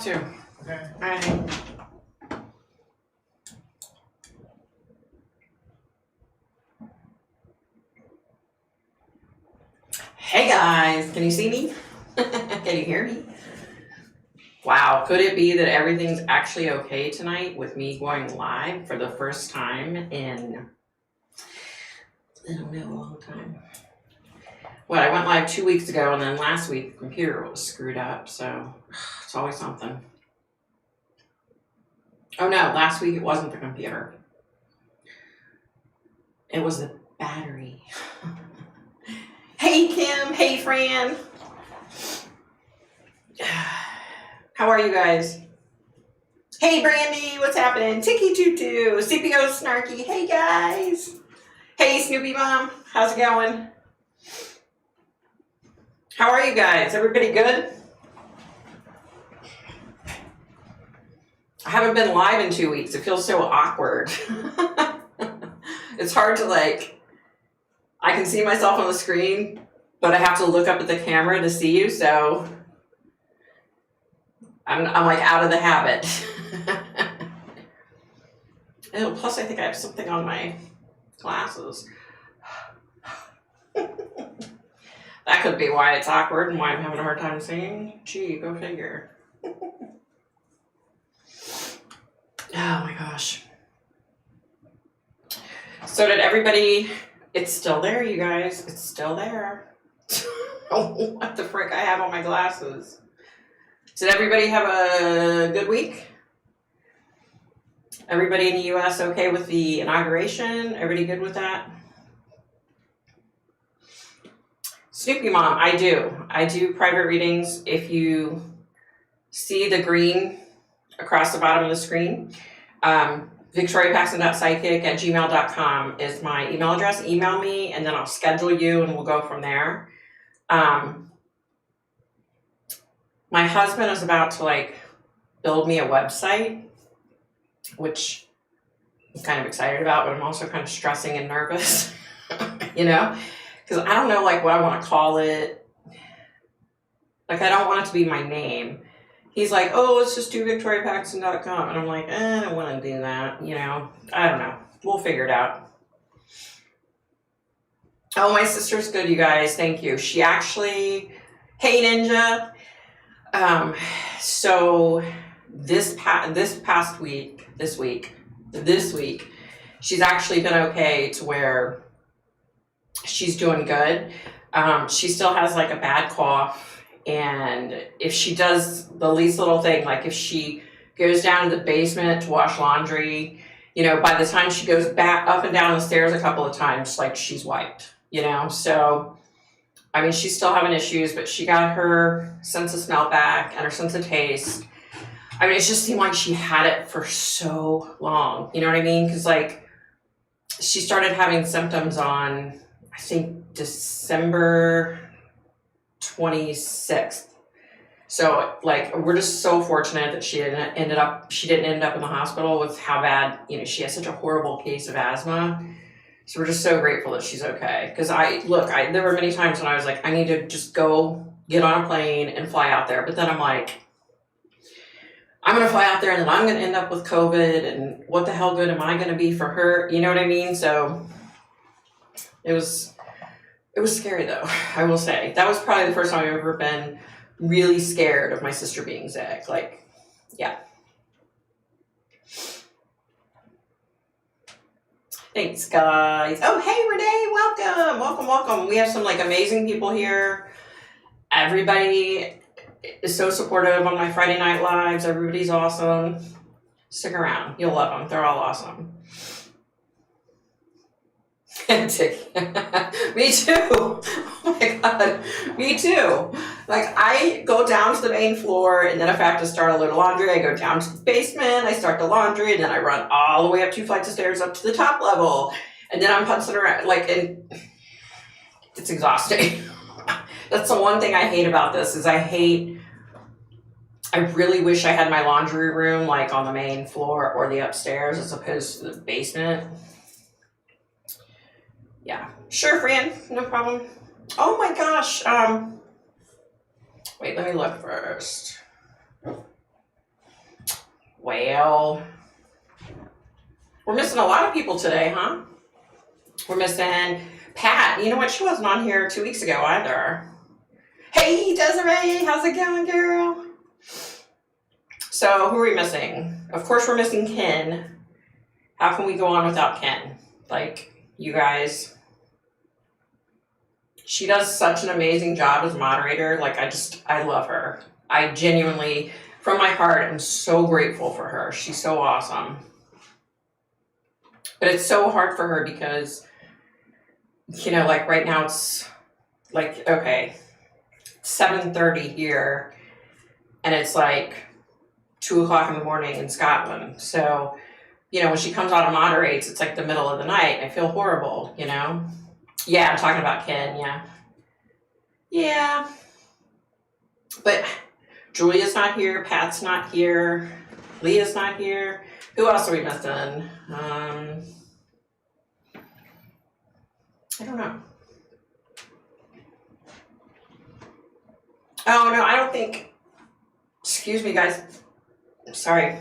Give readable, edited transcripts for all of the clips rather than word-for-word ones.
Too. Okay. Alright. Hey guys, can you see me? Can you hear me? Wow, could it be that everything's actually okay tonight with me going live for the first time in, I don't know, a long time. What, I went live 2 weeks ago and then last week the computer was screwed up, so it's always something. Oh no, last week it wasn't the computer. It was the battery. Hey Kim, hey Fran. How are you guys? Hey Brandy, what's happening? Tiki Tutu, CPO Snarky, hey guys. Hey Snoopy Mom, how's it going? How are you guys? Everybody good? I haven't been live in 2 weeks. It feels so awkward. It's hard to I can see myself on the screen, but I have to look up at the camera to see you, so I'm like out of the habit. Oh, plus I think I have something on my glasses. That could be why it's awkward and why I'm having a hard time seeing. Gee, go figure. Oh my gosh. So did everybody, it's still there, you guys. It's still there. What the frick? I have on my glasses. Did everybody have a good week? Everybody in the US okay with the inauguration? Everybody good with that? Snoopy Mom, I do. I do private readings. If you see the green across the bottom of the screen, victoriapaxton.psychic@gmail.com is my email address. Email me and then I'll schedule you and we'll go from there. My husband is about to build me a website, which I'm kind of excited about, but I'm also kind of stressing and nervous, because I don't know what I want to call it. I don't want it to be my name. He's like, oh, let's just do victoriapaxton.com. And I'm like, I don't want to do that, I don't know. We'll figure it out. Oh, my sister's good, you guys. Thank you. She actually, hey, Ninja. So this week, she's actually been okay to where she's doing good. She still has a bad cough, and if she does the least little thing, if she goes down to the basement to wash laundry, by the time she goes back up and down the stairs a couple of times, she's wiped, so I mean, she's still having issues, but she got her sense of smell back and her sense of taste. I mean, it just seemed like she had it for so long. You know what I mean? Because, she started having symptoms on, I think, December 26th. So, we're just so fortunate that she didn't end up in the hospital with how bad, she has such a horrible case of asthma. So we're just so grateful that she's okay. Because there were many times when I was like, I need to just go get on a plane and fly out there. But then I'm like, I'm going to fly out there and then I'm going to end up with COVID. And what the hell good am I going to be for her? You know what I mean? So it was scary though, I will say. That was probably the first time I've ever been really scared of my sister being sick. Yeah. Thanks, guys. Oh, hey, Renee, welcome. We have some amazing people here. Everybody is so supportive on my Friday night lives. Everybody's awesome. Stick around. You'll love them. They're all awesome. Me too. Oh my God. Me too. I go down to the main floor, and then if I have to start a load of laundry, I go down to the basement, I start the laundry, and then I run all the way up 2 flights of stairs up to the top level. And then I'm putzing around, and it's exhausting. That's the one thing I hate about this, is I really wish I had my laundry room, on the main floor or the upstairs as opposed to the basement. Yeah. Sure, Fran, no problem. Oh my gosh, wait, let me look first. Well, we're missing a lot of people today, huh? We're missing Pat. You know what? She wasn't on here 2 weeks ago either. Hey, Desiree, how's it going, girl? So, who are we missing? Of course, we're missing Ken. How can we go on without Ken? Like, you guys. She does such an amazing job as moderator. Like, I love her. I genuinely, from my heart, am so grateful for her. She's so awesome. But it's so hard for her because, you know, like right now it's like, okay, 7:30 here, and it's like 2 o'clock in the morning in Scotland. So, you know, when she comes on and moderates, it's like the middle of the night. I feel horrible, you know? Yeah, I'm talking about Ken, yeah. Yeah. But Julia's not here, Pat's not here, Leah's not here. Who else are we missing? I don't know. Oh, no, I don't think, excuse me, guys. Sorry.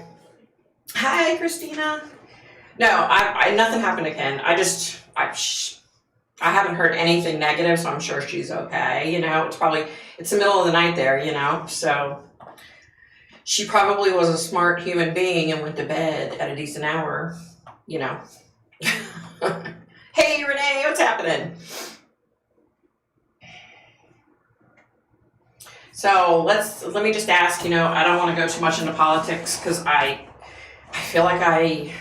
Hi, Christina. No, I nothing happened to Ken. I haven't heard anything negative, so I'm sure she's okay. You know, it's the middle of the night there, you know, so she probably was a smart human being and went to bed at a decent hour, you know. Hey, Renee, what's happening? So let me just ask, you know, I don't want to go too much into politics because I feel like I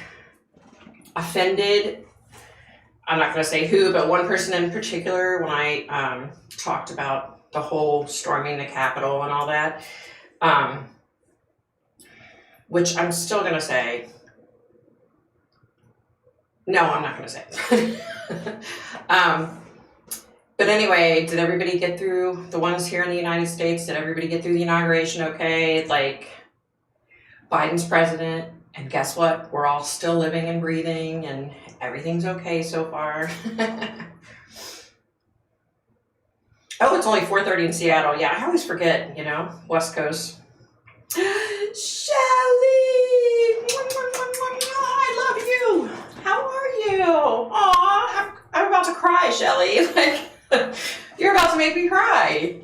offended, I'm not going to say who, but one person in particular when I talked about the whole storming the Capitol and all that, which I'm still going to say, no, I'm not going to say. But anyway, did everybody get through, the ones here in the United States, did everybody get through the inauguration okay? Like, Biden's president, and guess what? We're all still living and breathing, and everything's okay so far. Oh, it's only 4:30 in Seattle. Yeah, I always forget, you know, West Coast. Shelly! I love you! How are you? Aw, I'm about to cry, Shelly. Like, you're about to make me cry.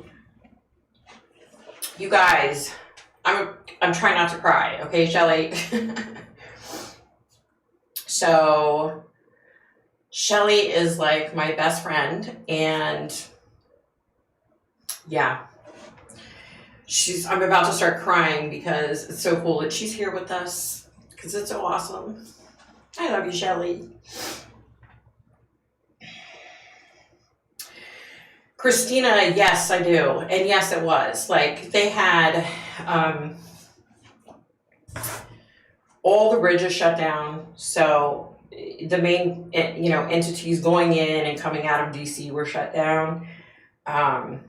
You guys, I'm trying not to cry, okay, Shelly? So, Shelly is like my best friend, and yeah, I'm about to start crying because it's so cool that she's here with us, because it's so awesome. I love you, Shelly. Christina, yes, I do. And yes, it was. Like, they had all the bridges shut down. So the main, you know, entities going in and coming out of DC were shut down. I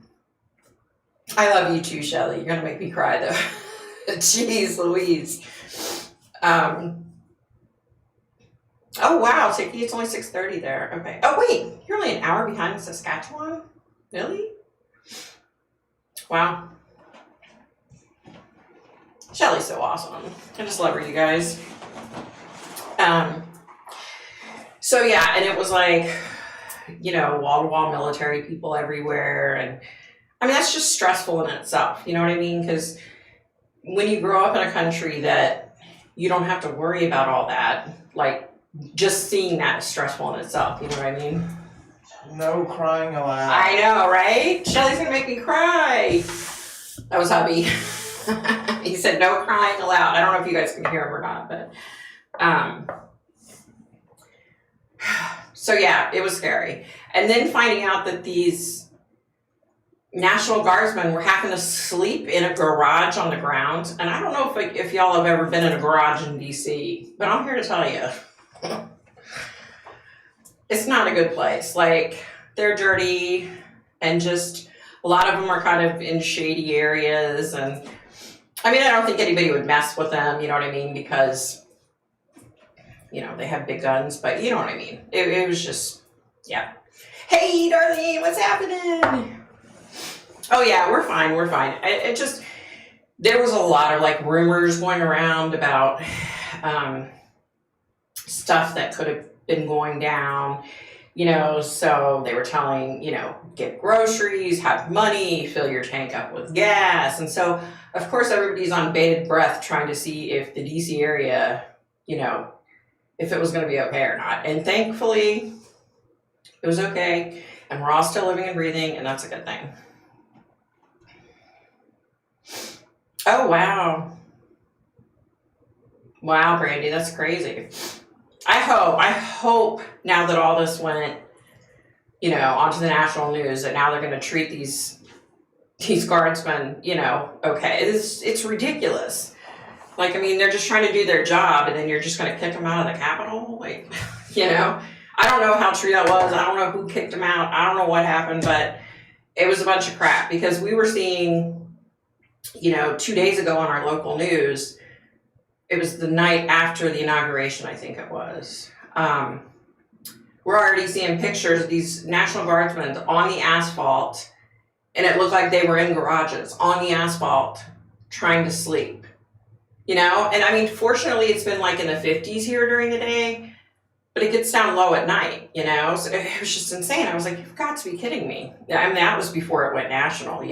love you too, Shelly. You're going to make me cry, though. Jeez Louise. Oh, wow, Tikki, it's only 6:30 there. Okay. Oh, wait, you're only an hour behind Saskatchewan? Really? Wow. Shelly's so awesome. I just love her, you guys. So yeah, and it was like, you know, wall-to-wall military people everywhere. And I mean, that's just stressful in itself. You know what I mean? Because when you grow up in a country that you don't have to worry about all that, like, just seeing that is stressful in itself. You know what I mean? No crying allowed. I know, right? Shelly's gonna make me cry. That was hubby. He said no crying allowed. I don't know if you guys can hear him or not, but so yeah, it was scary. And then finding out that these National Guardsmen were having to sleep in a garage on the ground. And I don't know if y'all have ever been in a garage in DC, but I'm here to tell you. It's not a good place. Like, they're dirty, and just a lot of them are kind of in shady areas. And I mean, I don't think anybody would mess with them, you know what I mean? Because, you know, they have big guns, but you know what I mean? It was just, yeah. Hey, Darlene, what's happening? Oh yeah, we're fine. It just, there was a lot of like rumors going around about stuff that could have been going down, so they were telling, get groceries, have money, fill your tank up with gas. And so, of course, everybody's on bated breath trying to see if the DC area, if it was going to be okay or not. And thankfully, it was okay. And we're all still living and breathing, and that's a good thing. Oh, wow. Wow, Brandy, that's crazy. I hope now that all this went, onto the national news, that now they're going to treat these guardsmen, okay. It's ridiculous. Like, I mean, they're just trying to do their job, and then you're just going to kick them out of the Capitol? Like, I don't know how true that was. I don't know who kicked them out. I don't know what happened, but it was a bunch of crap, because we were seeing, 2 days ago on our local news, it was the night after the inauguration, I think it was. We're already seeing pictures of these National Guardsmen on the asphalt, and it looked like they were in garages on the asphalt trying to sleep. And I mean, fortunately, it's been like in the 50s here during the day, but it gets down low at night, so it was just insane. I was like, you've got to be kidding me. I mean, that was before it went national,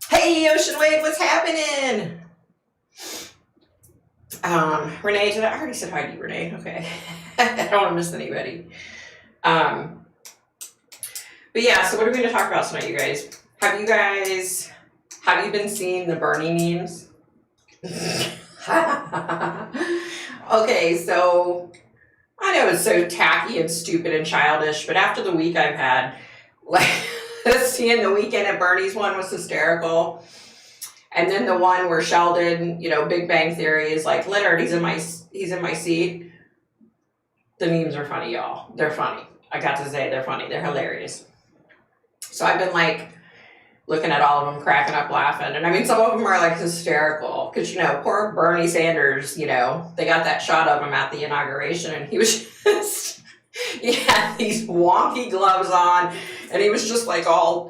Hey, Ocean Wave, what's happening? Renee, I already said hi to you, Renee. Okay. I don't want to miss anybody. But yeah, so what are we going to talk about tonight, you guys? Have you been seeing the Bernie memes? Okay, so I know it's so tacky and stupid and childish, but after the week I've had, like, seeing the Weekend at Bernie's one was hysterical. And then the one where Sheldon, Big Bang Theory is like, Leonard, he's in my seat. The memes are funny, y'all. They're funny. I got to say, they're funny. They're hilarious. So I've been like looking at all of them, cracking up, laughing. And I mean, some of them are like hysterical because, poor Bernie Sanders, they got that shot of him at the inauguration, and he was just, he had these wonky gloves on, and he was just like all,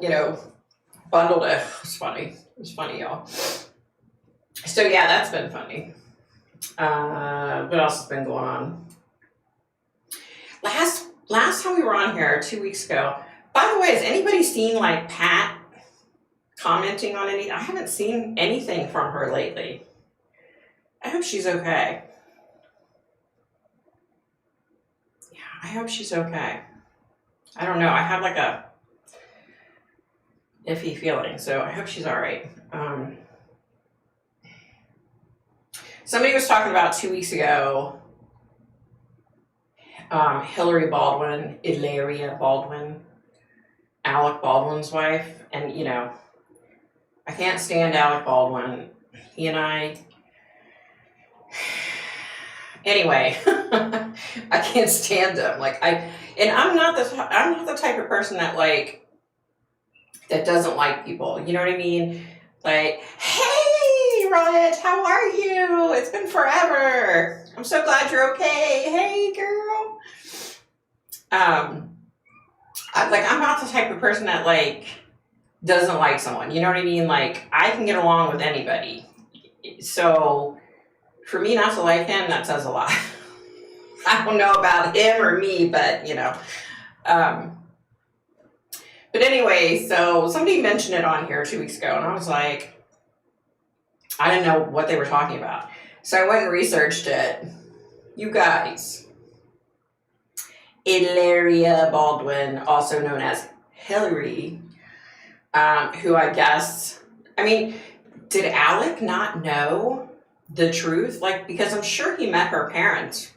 bundled. It was funny. It was funny, y'all. So yeah, that's been funny. What else has been going on? Last time we were on here 2 weeks ago. By the way, has anybody seen like Pat commenting on anything? I haven't seen anything from her lately. I hope she's okay. Yeah, I hope she's okay. I don't know. I have like a iffy feeling, so I hope she's all right. Somebody was talking about 2 weeks ago, Hillary Baldwin, Hilaria Baldwin, Alec Baldwin's wife, and I can't stand Alec Baldwin. He and I, anyway, I can't stand him. I'm not the type of person that that doesn't like people. You know what I mean? Like, hey, Rhett, how are you? It's been forever. I'm so glad you're okay. Hey, girl. I'm not the type of person that doesn't like someone. You know what I mean? Like, I can get along with anybody. So for me not to like him, that says a lot. I don't know about him or me, but but anyway, so somebody mentioned it on here 2 weeks ago, and I was like, I didn't know what they were talking about. So I went and researched it. You guys, Hilaria Baldwin, also known as Hillary, who I guess, did Alec not know the truth? Because I'm sure he met her parents,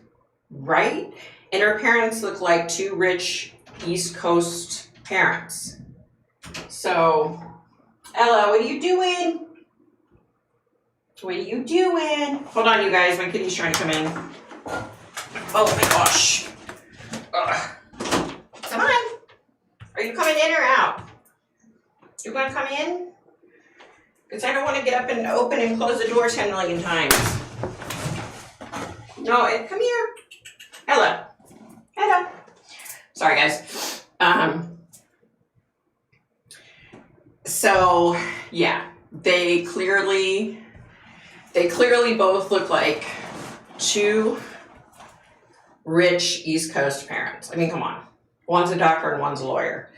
right? And her parents look like two rich East Coast parents. So, Ella, what are you doing? What are you doing? Hold on, you guys. My kitty's trying to come in. Oh my gosh. Ugh. Come on. Are you coming in or out? You want to come in? Because I don't want to get up and open and close the door 10 million times. No, come here. Ella. Hello. Sorry, guys. So, yeah. they clearly both look like two rich East Coast parents. I mean, come on. One's a doctor and one's a lawyer.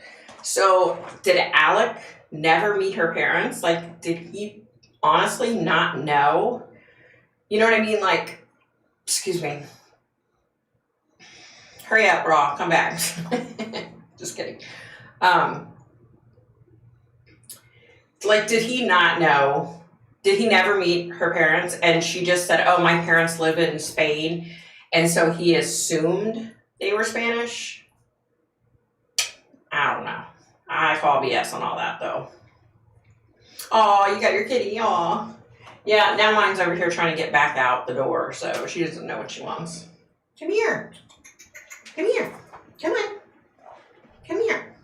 So did Alec never meet her parents? Like, did he honestly not know? You know what I mean? Like, excuse me. Hurry up, Raw. Come back. Just kidding. Like, did he not know? Did he never meet her parents? And she just said, oh, my parents live in Spain. And so he assumed they were Spanish. I don't know. I call BS on all that, though. Oh, you got your kitty. Aw. Yeah, now mine's over here trying to get back out the door, so she doesn't know what she wants. Come here. Come here. Come on. Come here.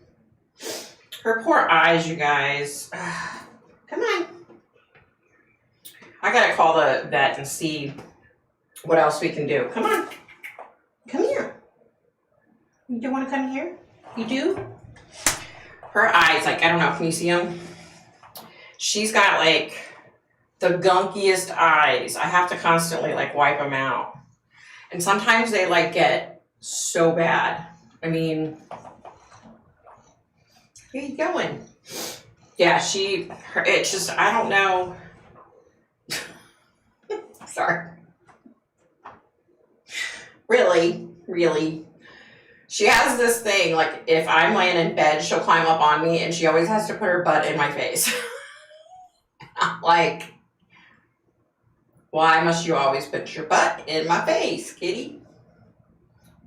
Her poor eyes, you guys. Come on. I gotta call the vet and see what else we can do. Come on. Come here. You don't want to come here? You do? Her eyes, like, I don't know, can you see them? She's got, like, the gunkiest eyes. I have to constantly, like, wipe them out. And sometimes they, like, get so bad. I mean, where you going? Yeah, it's just, I don't know. Sorry. Really. She has this thing, like, if I'm laying in bed, she'll climb up on me, and she always has to put her butt in my face. I'm like, why must you always put your butt in my face, kitty?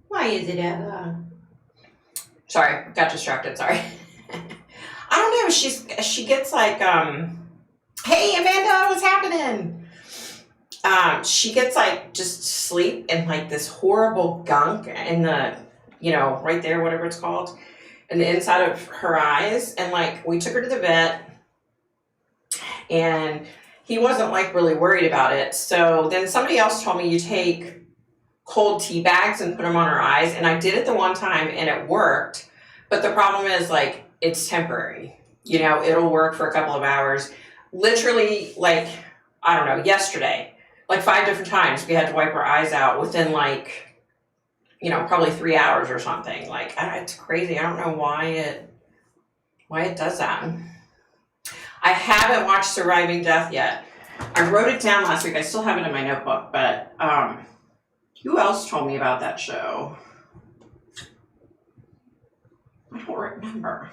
Why is it ever? Sorry, got distracted, sorry. I don't know, she gets like, hey, Amanda, what's happening? She gets like just sleep and like this horrible gunk in the, you know, right there, whatever it's called, in the inside of her eyes. And like, we took her to the vet and he wasn't like really worried about it. So then somebody else told me you take cold tea bags and put them on her eyes. And I did it the one time and it worked. But the problem is like, it's temporary. You know, it'll work for a couple of hours. Literally, like, I don't know, yesterday, like 5 different times we had to wipe her eyes out within like, you know, probably 3 hours or something. Like, it's crazy. I don't know why it does that. I haven't watched Surviving Death yet. I wrote it down last week. I still have it in my notebook, but who else told me about that show? I don't remember.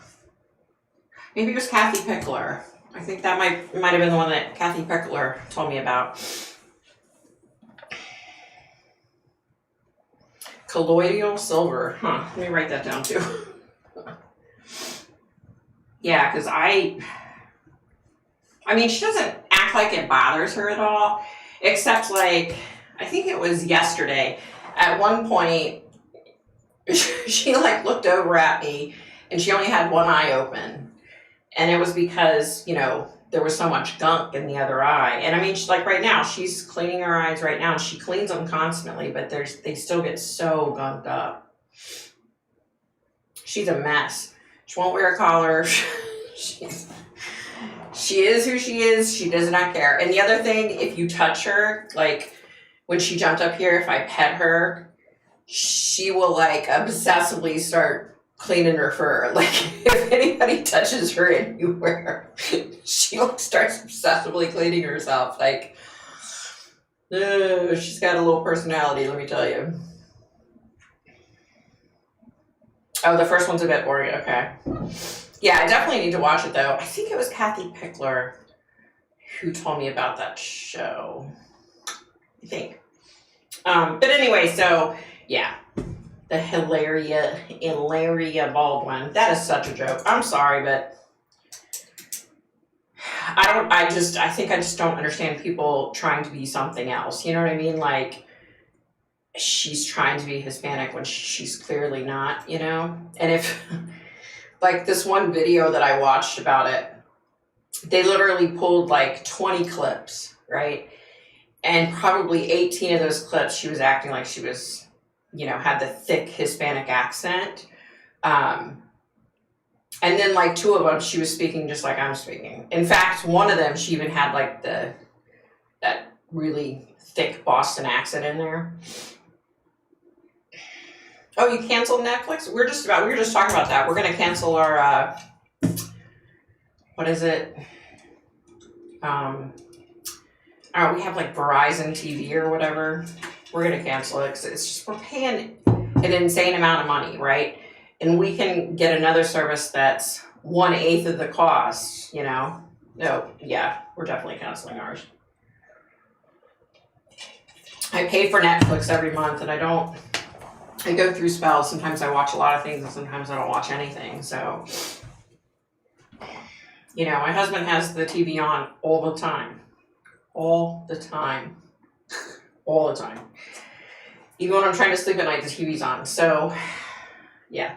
Maybe it was Kathy Pickler. I think that might have been the one that Kathy Pickler told me about. Colloidal silver. Huh. Let me write that down too. Yeah, because I mean, she doesn't act like it bothers her at all, except like, I think it was yesterday. At one point, she like looked over at me and she only had one eye open. And it was because, you know, there was so much gunk in the other eye. And I mean, she's like right now, she's cleaning her eyes right now and she cleans them constantly, but they still get so gunked up. She's a mess. She won't wear a collar. She is who she is. She does not care. And the other thing, if you touch her, like when she jumped up here, if I pet her, she will like obsessively start cleaning her fur. Like if anybody touches her anywhere, she like starts obsessively cleaning herself. Like, she's got a little personality, let me tell you. Oh, the first one's a bit boring. Okay. Yeah, I definitely need to watch it though. I think it was Kathy Pickler who told me about that show. I think. But anyway, so yeah. The Hilaria Baldwin. That is such a joke. I'm sorry, but I think I just don't understand people trying to be something else. You know what I mean? Like, she's trying to be Hispanic when she's clearly not, you know? And if, like, this one video that I watched about it, they literally pulled like 20 clips, right? And probably 18 of those clips, she was acting like she was, you know, had the thick Hispanic accent. And then like two of them, she was speaking just like I'm speaking. In fact, one of them, she even had like that really thick Boston accent in there. Oh, you canceled Netflix? We were just talking about that. We're gonna cancel our what is it? We have like Verizon TV or whatever. We're gonna cancel it because it's just we're paying an insane amount of money, right? And we can get another service that's 1/8 of the cost, you know? No, yeah, we're definitely canceling ours. I pay for Netflix every month and I go through spells. Sometimes I watch a lot of things and sometimes I don't watch anything. So, you know, my husband has the TV on all the time. All the time. All the time. Even when I'm trying to sleep at night, the TV's on. So, yeah.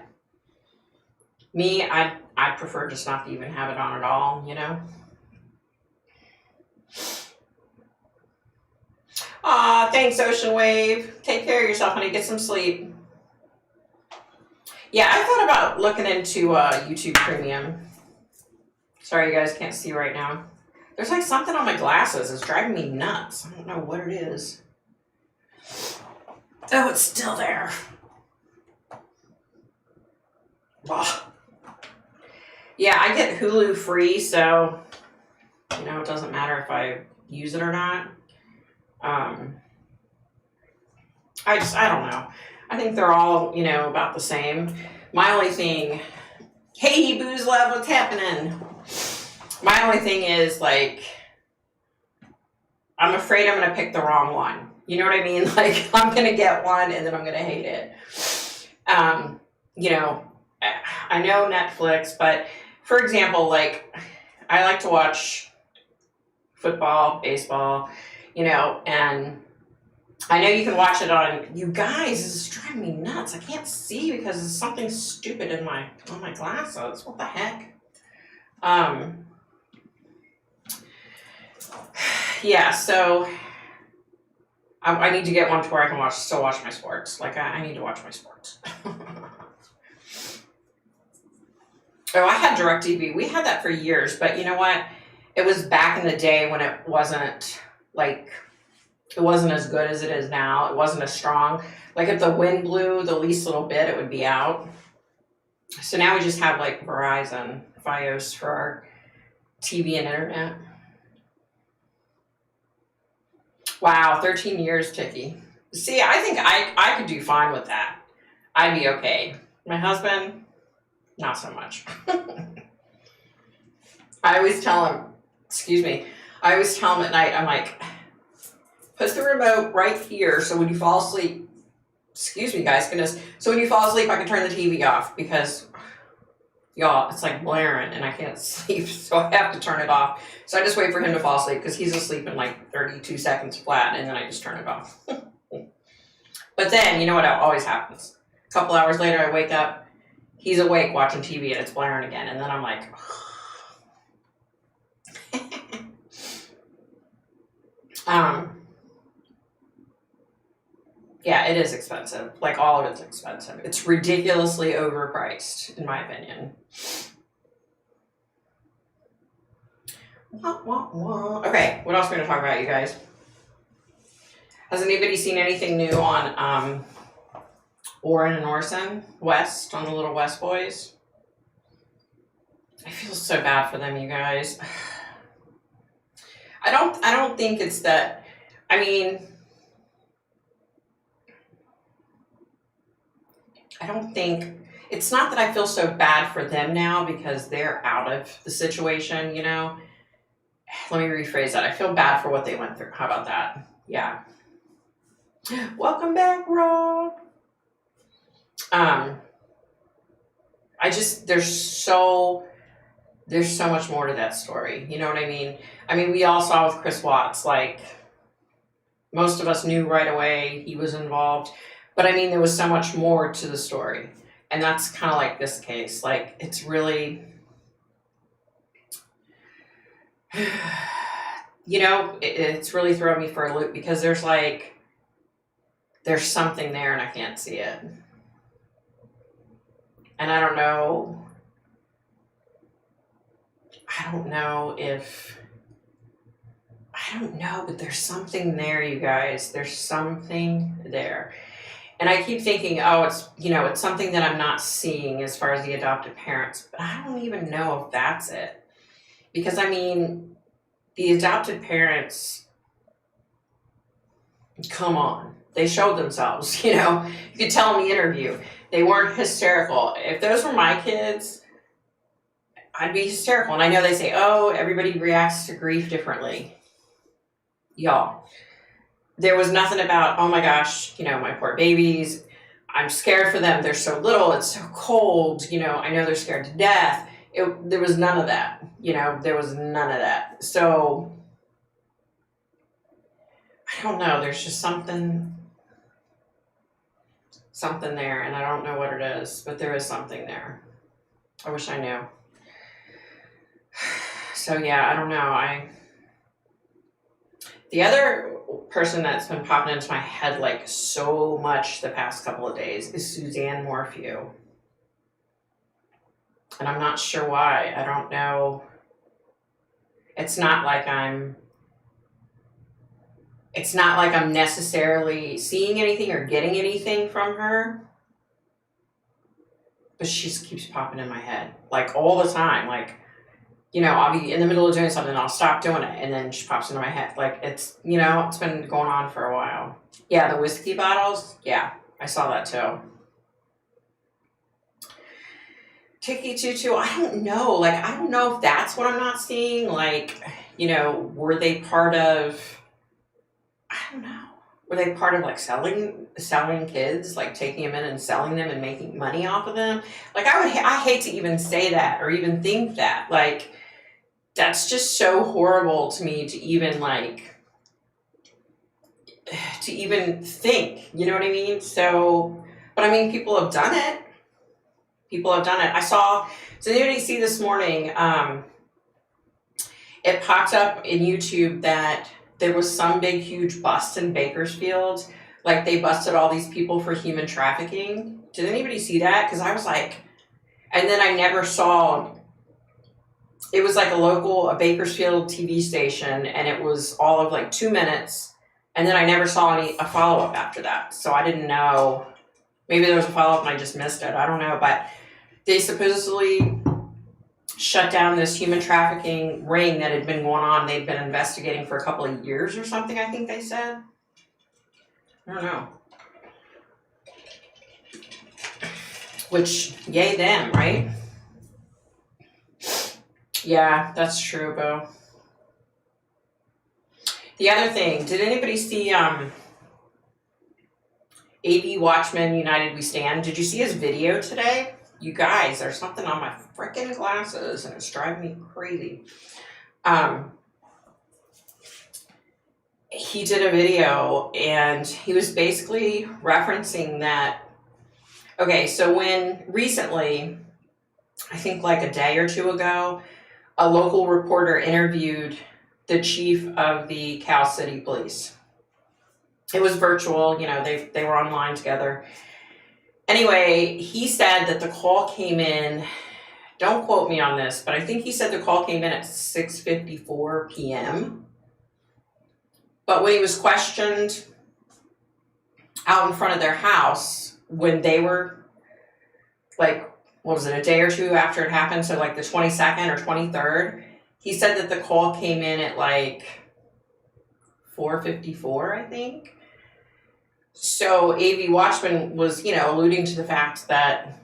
Me, I prefer just not to even have it on at all, you know? Aw, thanks, Ocean Wave. Take care of yourself, honey. Get some sleep. Yeah, I thought about looking into YouTube Premium. Sorry, you guys can't see right now. There's like something on my glasses. It's driving me nuts. I don't know what it is. Oh, it's still there. Ugh. Yeah, I get Hulu free, so, you know, it doesn't matter if I use it or not. I don't know. I think they're all, you know, about the same. My only thing, hey, Booze Love, what's happening? My only thing is, like, I'm afraid I'm going to pick the wrong one. You know what I mean? Like, I'm going to get one and then I'm going to hate it. You know, I know Netflix, but for example, like, I like to watch football, baseball, you know, and I know you can watch it on, you guys, this is driving me nuts. I can't see because there's something stupid on my glasses. What the heck? Yeah, so I need to get one to where I can still watch my sports. Like, I need to watch my sports. Oh, I had DirecTV. We had that for years, but you know what? It was back in the day when it wasn't as good as it is now. It wasn't as strong. Like, if the wind blew the least little bit, it would be out. So now we just have like Verizon, Fios for our TV and internet. Wow, 13 years, Ticky. See, I think I could do fine with that. I'd be okay. My husband, not so much. I always tell him at night, I'm like, put the remote right here so when you fall asleep, excuse me guys, goodness, so when you fall asleep I can turn the TV off because, y'all, it's like blaring and I can't sleep, so I have to turn it off. So I just wait for him to fall asleep because he's asleep in like 32 seconds flat and then I just turn it off. But then, you know what always happens? A couple hours later I wake up, he's awake watching TV and it's blaring again and then I'm like, yeah, it is expensive. Like, all of it's expensive. It's ridiculously overpriced, in my opinion. Okay, what else are we going to talk about, you guys? Has anybody seen anything new on Oren and Orson West, on the Little West Boys? I feel so bad for them, you guys. I don't think it's that. I mean, I don't think, it's not that I feel so bad for them now because they're out of the situation, you know? Let me rephrase that. I feel bad for what they went through. How about that? Yeah. Welcome back, Rob. There's so much more to that story. You know what I mean? I mean, we all saw with Chris Watts, like, most of us knew right away he was involved. But I mean, there was so much more to the story. And that's kind of like this case. Like, it's really, you know, it's really thrown me for a loop because there's something there and I can't see it. And I don't know I don't know, but there's something there, you guys. There's something there. And I keep thinking, oh, it's something that I'm not seeing as far as the adopted parents, but I don't even know if that's it. Because I mean, the adopted parents, come on, they showed themselves, you could tell in the interview. They weren't hysterical. If those were my kids, I'd be hysterical. And I know they say, oh, everybody reacts to grief differently. Y'all, there was nothing about, oh my gosh, my poor babies, I'm scared for them, they're so little, it's so cold, I know they're scared to death. There was none of that, there was none of that. So, I don't know, there's just something there, and I don't know what it is, but there is something there. I wish I knew. So yeah, I don't know, the other person that's been popping into my head like so much the past couple of days is Suzanne Morphew. And I'm not sure why. I don't know. It's not like I'm necessarily seeing anything or getting anything from her. But she just keeps popping in my head. Like all the time. Like, I'll be in the middle of doing something and I'll stop doing it, and then she pops into my head. Like, it's been going on for a while. Yeah, the whiskey bottles. Yeah, I saw that too. Tiki Tutu, I don't know. Like, I don't know if that's what I'm not seeing. Like, were they part of, I don't know. Were they part of like selling kids, like taking them in and selling them and making money off of them? Like, I hate to even say that or even think that. Like, that's just so horrible to me to even think, you know what I mean? So, but I mean, people have done it. I saw, did anybody see this morning, it popped up in YouTube that there was some big, huge bust in Bakersfield. Like, they busted all these people for human trafficking. Did anybody see that? Because I was like, and then I never saw, it was like a Bakersfield TV station, and it was all of like 2 minutes, and then I never saw a follow-up after that. So I didn't know, maybe there was a follow-up and I just missed it. I don't know, but they supposedly shut down this human trafficking ring that had been going on. They'd been investigating for a couple of years or something, I think they said. I don't know. Which, yay them, right? Yeah, that's true, Bo. The other thing, did anybody see AV Watchmen United We Stand? Did you see his video today? You guys, there's something on my freaking glasses and it's driving me crazy. He did a video and he was basically referencing that. Okay, so when recently, I think like a day or two ago, a local reporter interviewed the chief of the Cal City Police. It was virtual, they were online together. Anyway, he said that the call came in, don't quote me on this, but I think he said the call came in at 6:54 p.m. But when he was questioned out in front of their house, when they were like, what was it, a day or two after it happened, so like the 22nd or 23rd, he said that the call came in at like 4:54, I think. So AV Watchman was, alluding to the fact that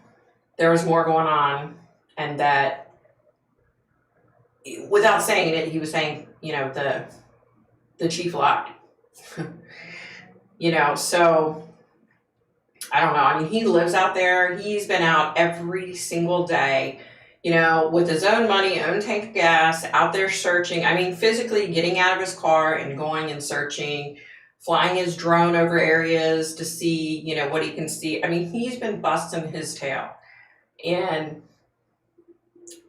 there was more going on, and that, without saying it, he was saying, the chief lied. So I don't know. I mean, he lives out there. He's been out every single day, with his own money, own tank of gas, out there searching. I mean, physically getting out of his car and going and searching, flying his drone over areas to see, what he can see. I mean, he's been busting his tail. And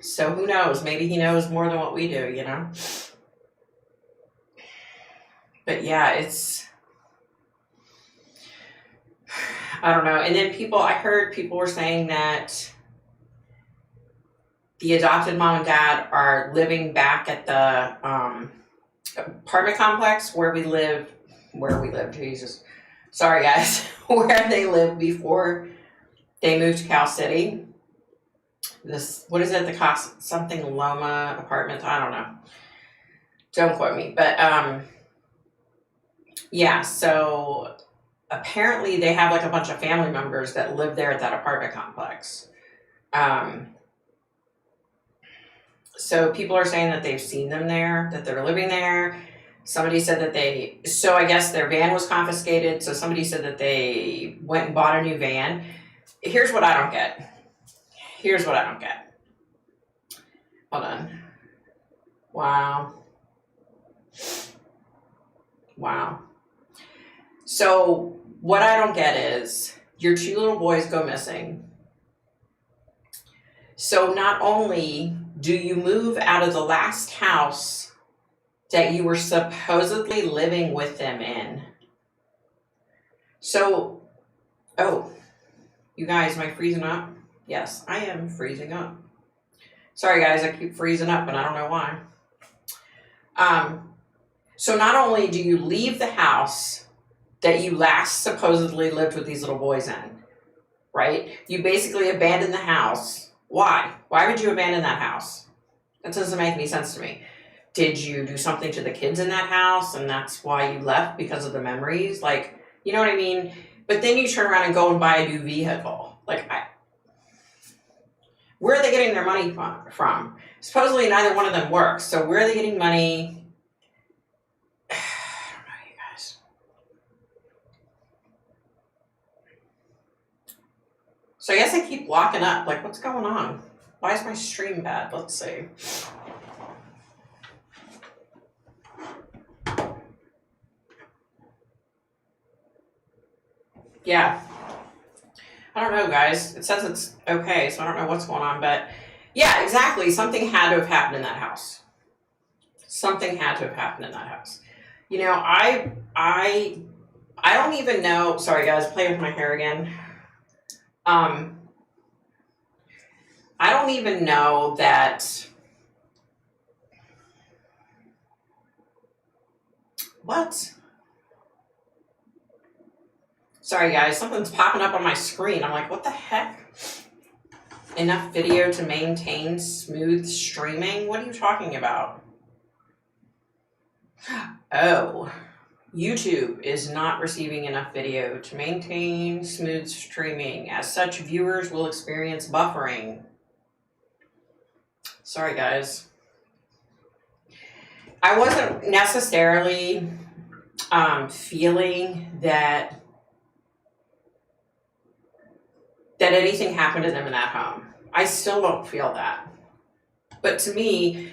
so who knows? Maybe he knows more than what we do, But yeah, I don't know. And then I heard people were saying that the adopted mom and dad are living back at the apartment complex where we lived, Jesus. Sorry guys, where they lived before they moved to Cal City. This, what is it, the cost, something Loma Apartments, I don't know. Don't quote me, but yeah, so apparently they have like a bunch of family members that live there at that apartment complex. So people are saying that they've seen them there, that they're living there. Somebody said that so I guess their van was confiscated, so somebody said that they went and bought a new van. Here's what I don't get. Hold on. Wow. So what I don't get is your 2 little boys go missing. So not only do you move out of the last house that you were supposedly living with them in. So, oh, you guys, am I freezing up? Yes, I am freezing up. Sorry guys, I keep freezing up and I don't know why. So not only do you leave the house that you last supposedly lived with these little boys in, right? You basically abandon the house. Why? Why would you abandon that house? That doesn't make any sense to me. Did you do something to the kids in that house and that's why you left, because of the memories? Like, you know what I mean? But then you turn around and go and buy a new vehicle. Like, where are they getting their money from? Supposedly neither one of them works. So where are they getting money? I don't know, you guys. So I guess I keep locking up. Like, what's going on? Why is my stream bad? Let's see. Yeah. I don't know, guys. It says it's okay, so I don't know what's going on, but yeah, exactly. Something had to have happened in that house. You know, I don't even know. Sorry, guys, playing with my hair again. I don't even know that. What? Sorry guys, something's popping up on my screen. I'm like, what the heck? Enough video to maintain smooth streaming? What are you talking about? Oh, YouTube is not receiving enough video to maintain smooth streaming. As such, viewers will experience buffering. Sorry guys. I wasn't necessarily feeling that anything happened to them in that home. I still don't feel that. But to me,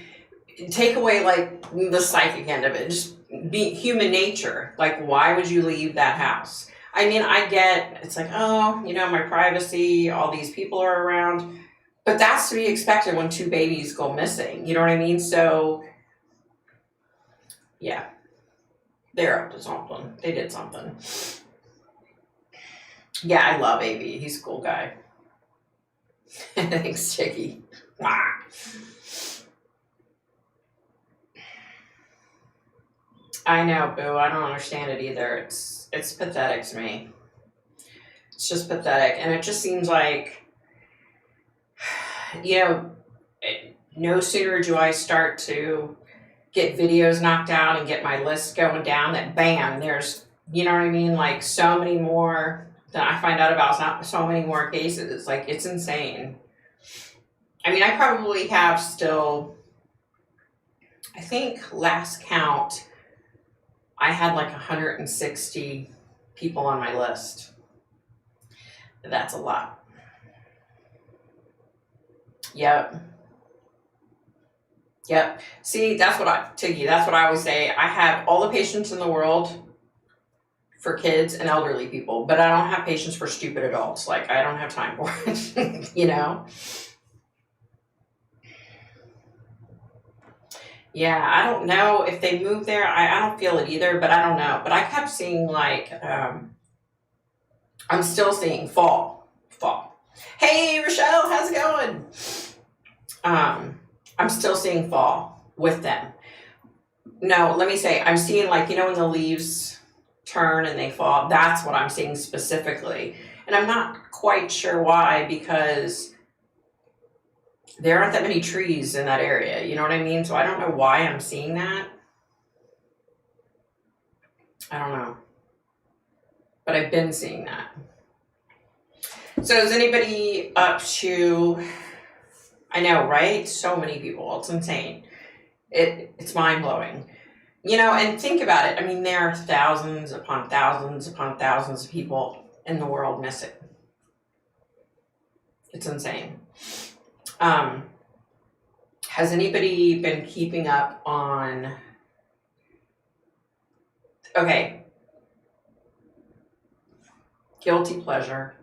take away like the psychic end of it, just be human nature. Like, why would you leave that house? I mean, I get, it's like, oh, you know, my privacy, all these people are around. But that's to be expected when 2 babies go missing. You know what I mean? So, yeah. They're up to something. They did something. Yeah, I love AB. He's a cool guy. Thanks, Chicky. I know, boo. I don't understand it either. It's pathetic to me. It's just pathetic. And it just seems like, you know, no sooner do I start to get videos knocked out and get my list going down, that bam, there's, you know what I mean? Like, so many more that I find out about, so many more cases. Like, it's insane. I mean, I probably have still, I think last count, I had like 160 people on my list. That's a lot. Yep. See, that's what I always say. I have all the patience in the world for kids and elderly people, but I don't have patience for stupid adults. Like, I don't have time for it, you know? Yeah, I don't know if they moved there. I don't feel it either, but I don't know. But I kept seeing like, I'm still seeing fall. Hey, Rochelle, how's it going? I'm still seeing fall with them. No, let me say, I'm seeing like, when the leaves turn and they fall, that's what I'm seeing specifically. And I'm not quite sure why, because there aren't that many trees in that area, you know what I mean? So I don't know why I'm seeing that. I don't know. But I've been seeing that. So is anybody up to, I know, right? So many people, it's insane. It's mind-blowing. And think about it. I mean, there are thousands upon thousands upon thousands of people in the world missing. It's insane. Has anybody been keeping up on, okay, guilty pleasure.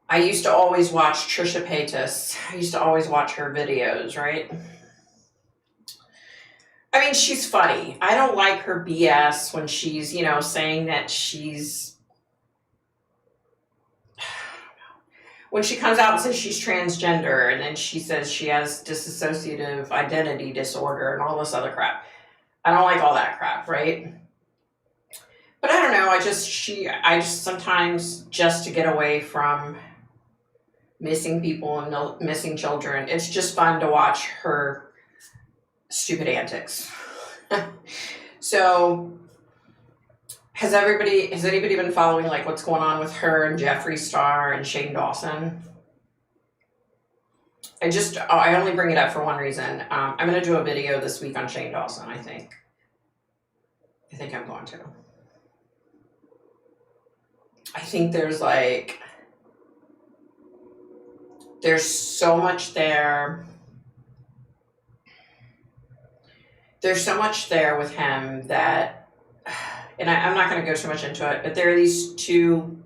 I used to always watch Trisha Paytas. I used to always watch her videos, right? I mean, she's funny. I don't like her BS when she's, saying that when she comes out and says she's transgender, and then she says she has dissociative identity disorder and all this other crap. I don't like all that crap, right? But I don't know, I just sometimes, just to get away from missing people and missing children, it's just fun to watch her stupid antics. So has anybody been following like what's going on with her and Jeffree Star and Shane Dawson? I only bring it up for one reason. I'm going to do a video this week on Shane Dawson, I think I'm going to. I think there's so much there. There's so much there with him that, and I'm not going to go too much into it, but there are these two,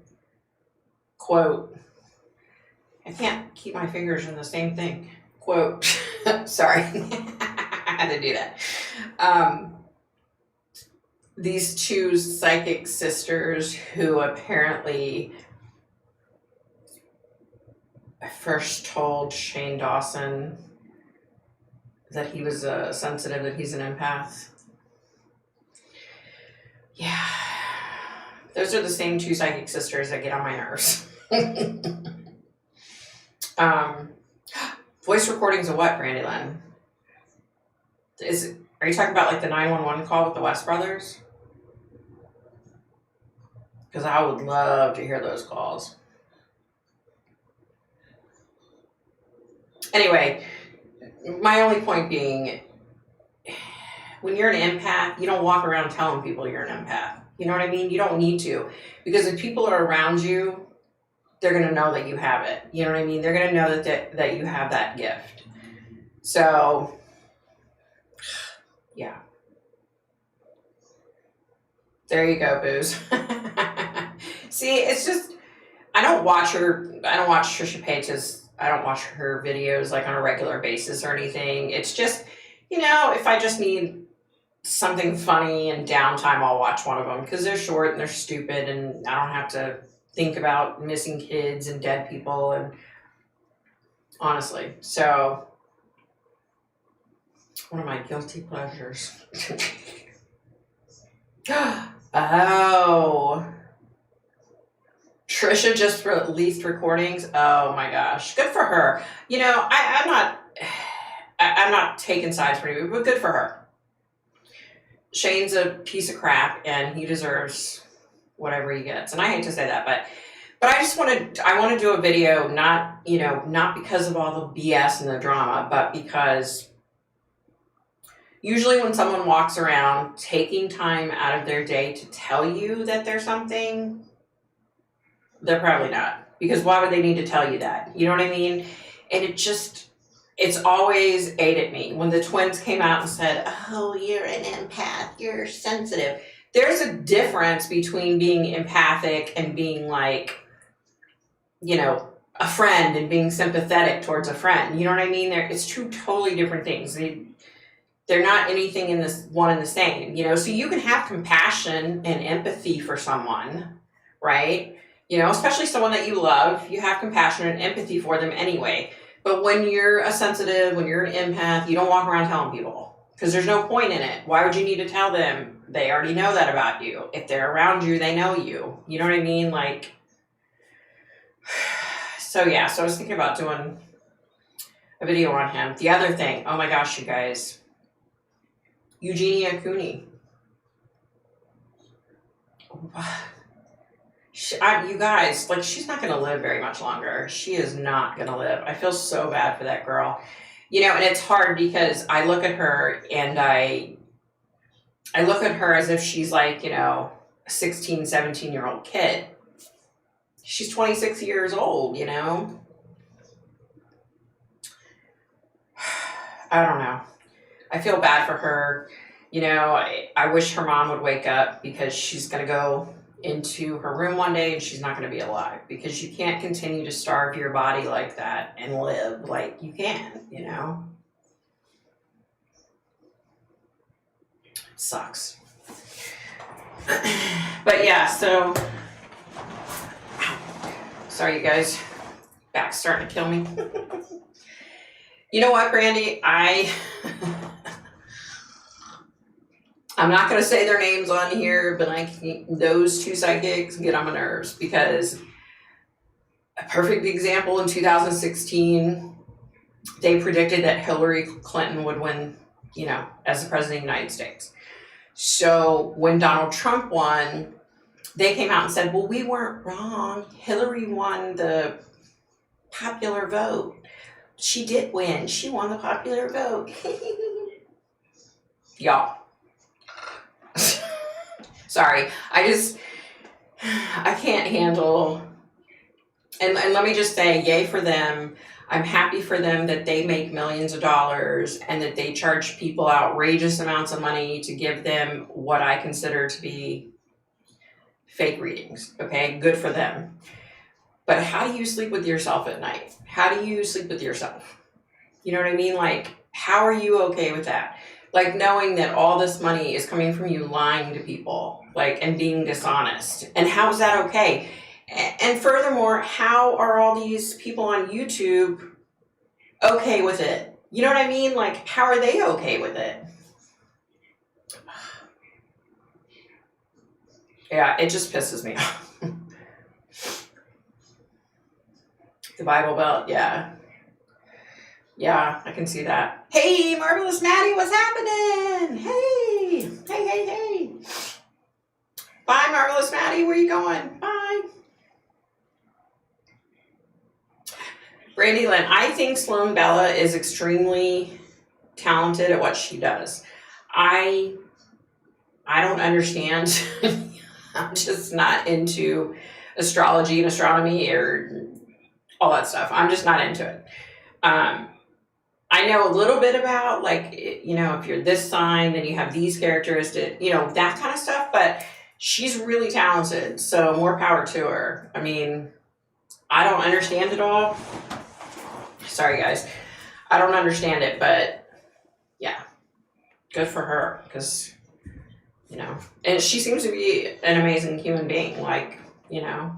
quote, I can't keep my fingers in the same thing, quote, sorry, I had to do that. These two psychic sisters who apparently first told Shane Dawson that he was sensitive, that he's an empath. Yeah. Those are the same two psychic sisters that get on my nerves. Voice recordings of what, Brandy Lynn? Are you talking about like the 911 call with the West Brothers? Because I would love to hear those calls. Anyway, my only point being, when you're an empath, you don't walk around telling people you're an empath. You know what I mean? You don't need to. Because if people are around you, they're going to know that you have it. You know what I mean? They're going to know that you have that gift. So, yeah. There you go, Booze. See, it's just, I don't watch Trisha Paytas. I don't watch her videos like on a regular basis or anything. It's just, if I just need something funny and downtime, I'll watch one of them because they're short and they're stupid and I don't have to think about missing kids and dead people, and honestly. So, one of my guilty pleasures. Oh. Trisha just released recordings. Oh my gosh. Good for her. I'm not taking sides for anybody, but good for her. Shane's a piece of crap and he deserves whatever he gets. And I hate to say that, but I want to do a video, not because of all the BS and the drama, but because usually when someone walks around taking time out of their day to tell you that there's something, they're probably not. Because why would they need to tell you that? You know what I mean? And it's always ate at me. When the twins came out and said, oh, you're an empath, you're sensitive. There's a difference between being empathic and being like, a friend and being sympathetic towards a friend. You know what I mean? It's two totally different things. They're not anything in this one and the same, so you can have compassion and empathy for someone, right? Especially someone that you love, you have compassion and empathy for them anyway. But when you're a sensitive, when you're an empath, you don't walk around telling people because there's no point in it. Why would you need to tell them? They already know that about you. If they're around you, they know you. You know what I mean? Like, so yeah, so I was thinking about doing a video on him. The other thing, oh my gosh, you guys, Eugenia Cooney. You guys, like, she's not going to live very much longer. She is not going to live. I feel so bad for that girl. You know, and it's hard because I look at her and I look at her as if she's like, you know, a 16, 17-year-old kid. She's 26 years old, you know? I don't know. I feel bad for her. You know, I wish her mom would wake up because she's going to go into her room one day and she's not going to be alive because you can't continue to starve your body like that and live like you can, you know? Sucks. But yeah, so sorry you guys, back's starting to kill me. You know what, Brandy, I'm not going to say their names on here, but those two psychics get on my nerves because a perfect example in 2016, they predicted that Hillary Clinton would win, you know, as the president of the United States. So when Donald Trump won, they came out and said, well, we weren't wrong. Hillary won the popular vote. She did win. She won the popular vote. Y'all. Sorry. I can't handle. And let me just say, yay for them. I'm happy for them that they make millions of dollars and that they charge people outrageous amounts of money to give them what I consider to be fake readings. Okay, good for them. But how do you sleep with yourself at night? How do you sleep with yourself? You know what I mean? Like, how are you okay with that? Like, knowing that all this money is coming from you lying to people, like, and being dishonest. And how is that okay? And furthermore, how are all these people on YouTube okay with it? You know what I mean? Like, how are they okay with it? Yeah, it just pisses me off. The Bible Belt, yeah. Yeah, I can see that. Hey, Marvelous Maddie, what's happening? Hey. Bye, Marvelous Maddie, where you going? Bye. Brandy Lynn, I think Sloan Bella is extremely talented at what she does. I don't understand. I'm just not into astrology and astronomy or all that stuff. I'm just not into it. I know a little bit about, like, you know, if you're this sign, then you have these characteristics, you know, that kind of stuff, but she's really talented, so more power to her. I mean, I don't understand it all. Sorry, guys. I don't understand it, but yeah, good for her, because, you know, and she seems to be an amazing human being, like, you know,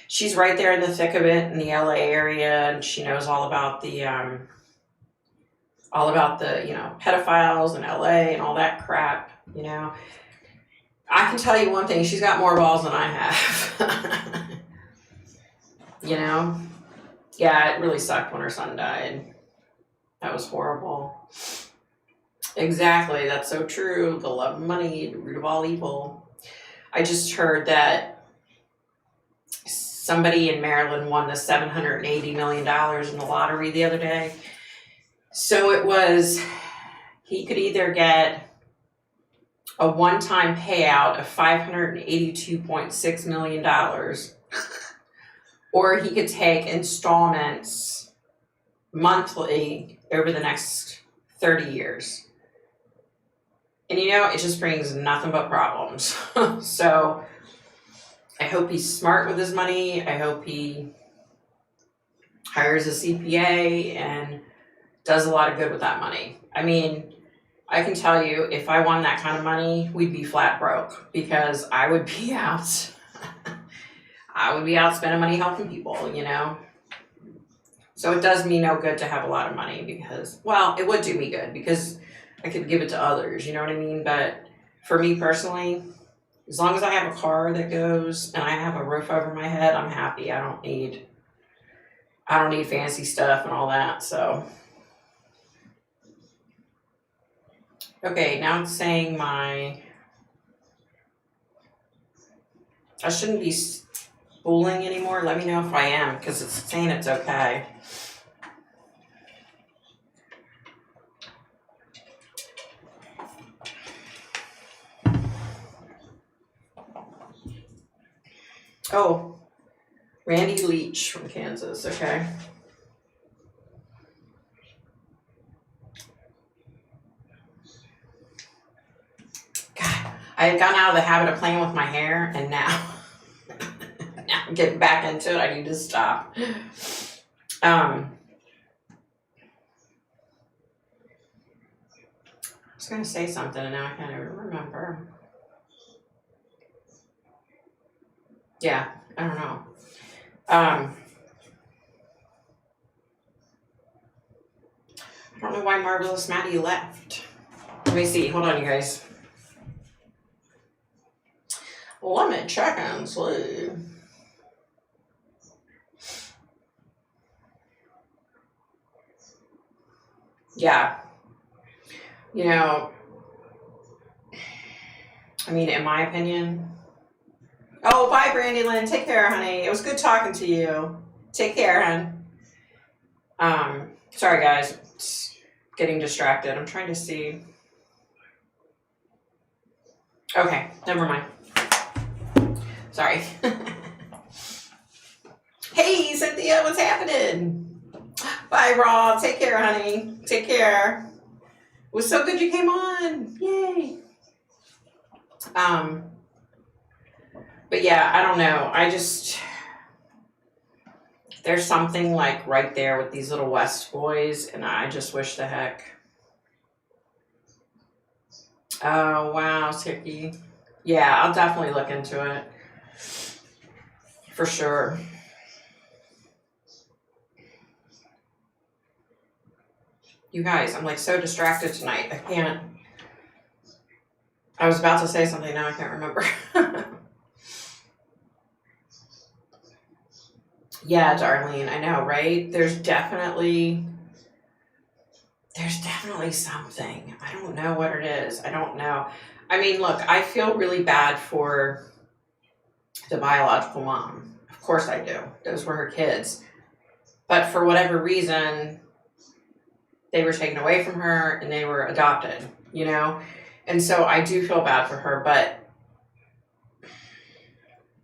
she's right there in the thick of it in the LA area, and she knows all about the, you know, pedophiles in LA and all that crap, you know. I can tell you one thing, she's got more balls than I have. You know? Yeah, it really sucked when her son died. That was horrible. Exactly, that's so true. The love of money, the root of all evil. I just heard that somebody in Maryland won the $780 million in the lottery the other day. So it was, he could either get a one-time payout of $582.6 million, or he could take installments monthly over the next 30 years. And you know, it just brings nothing but problems. So I hope he's smart with his money. I hope he hires a CPA and does a lot of good with that money. I mean, I can tell you, if I won that kind of money, we'd be flat broke because I would be out. I would be out spending money helping people, you know? So it does me no good to have a lot of money because, well, it would do me good because I could give it to others, you know what I mean? But for me personally, as long as I have a car that goes and I have a roof over my head, I'm happy. I don't need fancy stuff and all that, so. Okay, now it's saying I shouldn't be spooling anymore. Let me know if I am, because it's saying it's okay. Oh, Randy Leach from Kansas, okay. God, I had gotten out of the habit of playing with my hair, and now I'm getting back into it. I need to stop. I was gonna say something, and now I can't even remember. Yeah, I don't know. I don't know why Marvelous Maddie left. Let me see. Hold on, you guys. Let me check and see. Yeah. You know, I mean, in my opinion. Oh, bye, Brandy Lynn. Take care, honey. It was good talking to you. Take care, hon. Sorry, guys. Just getting distracted. I'm trying to see. Okay, never mind. Sorry. Hey, Cynthia, what's happening? Bye, Rob. Take care, honey. Take care. It was so good you came on. Yay. But yeah, I don't know. There's something like right there with these little West boys, and I just wish the heck. Oh, wow, Sicky. Yeah, I'll definitely look into it. For sure. You guys, I'm like so distracted tonight. I was about to say something, now I can't remember. Yeah, Darlene, I know, right? There's definitely something. I don't know what it is. I don't know. I mean, look, I feel really bad for the biological mom. Of course I do. Those were her kids. But for whatever reason, they were taken away from her and they were adopted, you know? And so I do feel bad for her, but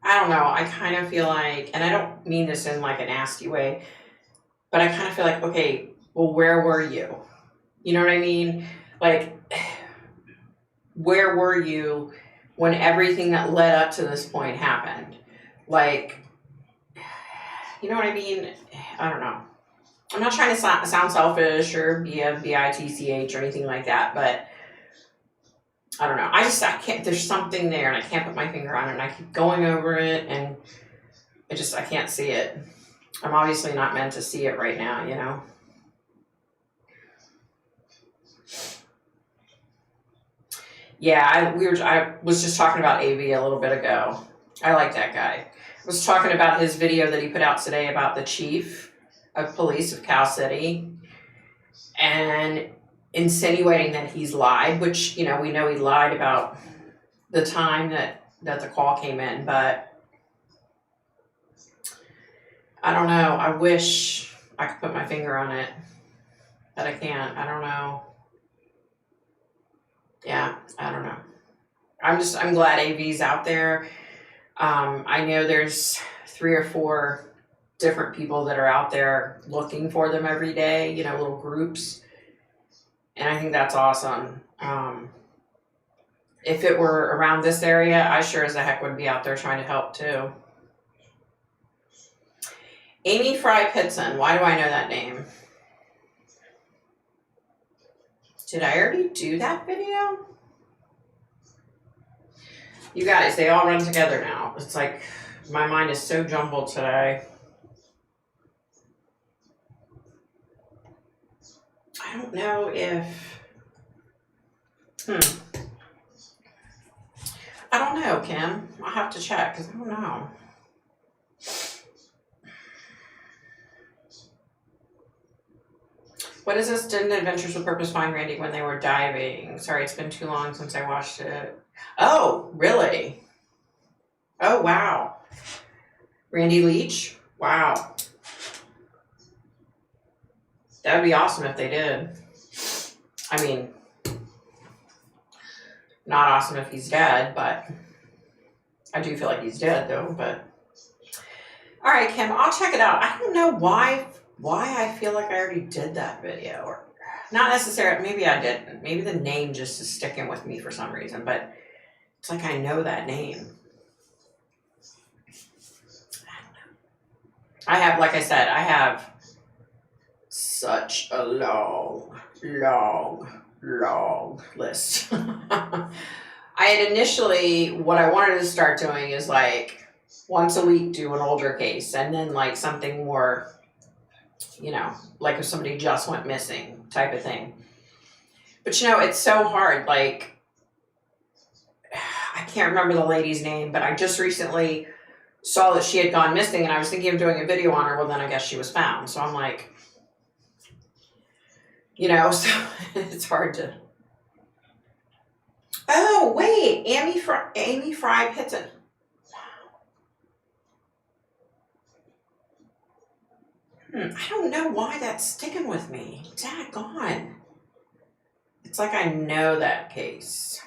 I don't know. I kind of feel like, and I don't mean this in like a nasty way, but I kind of feel like, okay, well, where were you? You know what I mean? Like, where were you when everything that led up to this point happened? Like, you know what I mean? I don't know. I'm not trying to sound selfish or be a bitch or anything like that, but I don't know. I can't, there's something there and I can't put my finger on it and I keep going over it and I can't see it. I'm obviously not meant to see it right now, you know? Yeah, I was just talking about AV a little bit ago. I like that guy. I was talking about his video that he put out today about the chief of police of Cal City and insinuating that he's lied, which, you know, we know he lied about the time that the call came in, but I don't know. I wish I could put my finger on it, but I can't. I don't know. Yeah, I don't know. I'm glad AV's out there. I know there's 3 or 4 different people that are out there looking for them every day, you know, little groups. And I think that's awesome. If it were around this area, I sure as the heck would be out there trying to help too. Amy Fry Pitson, why do I know that name? Did I already do that video? You guys, they all run together now. It's like, my mind is so jumbled today. I don't know if, I don't know, Kim. I'll have to check because I don't know. What is this? Didn't Adventures with Purpose find Randy when they were diving? Sorry, it's been too long since I watched it. Oh, really? Oh, wow. Randy Leach? Wow. That would be awesome if they did. I mean, not awesome if he's dead, but I do feel like he's dead though, but. All right, Kim, I'll check it out. I don't know why I feel like I already did that video, or not necessarily, maybe I didn't. Maybe the name just is sticking with me for some reason, but it's like I know that name. I don't know. I have, like I said, I have such a long list. I had initially, what I wanted to start doing is like once a week do an older case, and then like something more, you know, like if somebody just went missing type of thing. But you know, it's so hard. Like, I can't remember the lady's name, but I just recently saw that she had gone missing, and I was thinking of doing a video on her. Well, then I guess she was found. So I'm like, you know, so it's hard to. Oh wait, Amy Fry Pitton. I don't know why that's sticking with me. Daggone. It's like I know that case.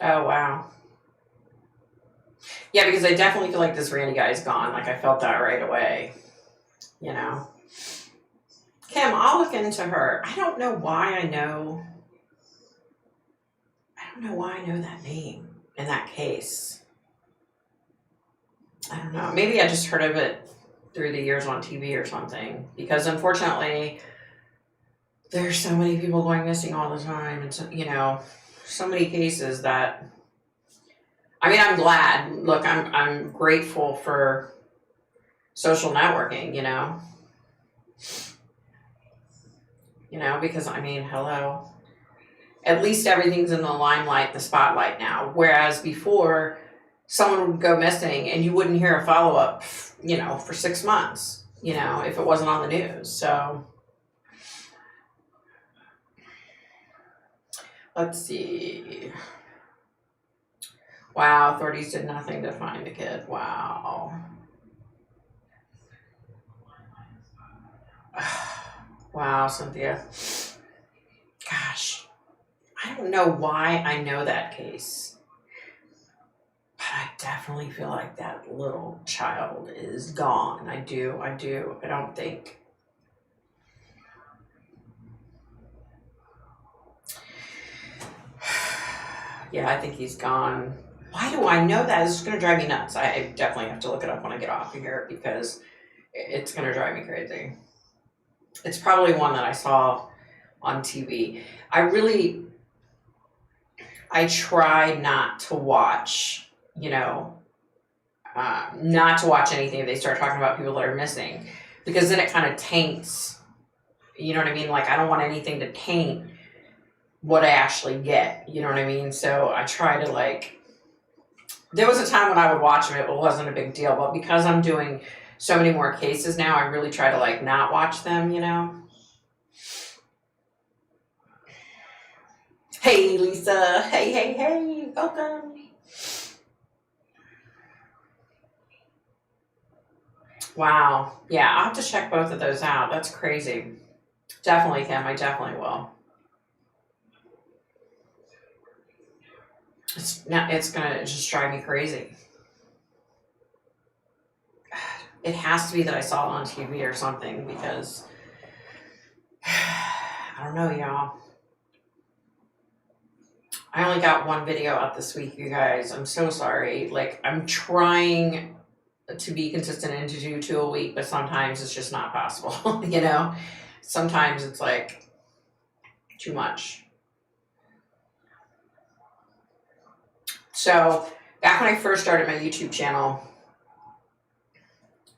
Oh, wow. Yeah, because I definitely feel like this Randy guy is gone. Like, I felt that right away. You know? Kim, I'll look into her. I don't know why I know that name in that case. I don't know. Maybe I just heard of it through the years on TV or something. Because unfortunately, there's so many people going missing all the time. And, so, you know, so many cases that... I mean, I'm glad. Look, I'm grateful for social networking, you know? You know, because, I mean, hello. At least everything's in the limelight, the spotlight now. Whereas before, someone would go missing and you wouldn't hear a follow-up, you know, for 6 months, you know, if it wasn't on the news. So, let's see. Wow, authorities did nothing to find the kid. Wow. Wow, Cynthia. Gosh, I don't know why I know that case. But I definitely feel like that little child is gone. I do. I don't think. Yeah, I think he's gone. Why do I know that? It's going to drive me nuts. I definitely have to look it up when I get off of here because it's going to drive me crazy. It's probably one that I saw on TV. I try not to watch, you know, not to watch anything if they start talking about people that are missing, because then it kind of taints, you know what I mean? Like, I don't want anything to taint what I actually get, you know what I mean? So I try to, like, there was a time when I would watch them, it wasn't a big deal, but because I'm doing so many more cases now, I really try to, like, not watch them, you know? Hey, Lisa. Hey. Welcome. Wow. Yeah, I'll have to check both of those out. That's crazy. Definitely, Kim. I definitely will. It's gonna just drive me crazy. It has to be that I saw it on TV or something because I don't know, y'all. I only got one video out this week, you guys. I'm so sorry. Like, I'm trying to be consistent and to do 2 a week, but sometimes it's just not possible, you know? Sometimes it's like too much. So back when I first started my YouTube channel,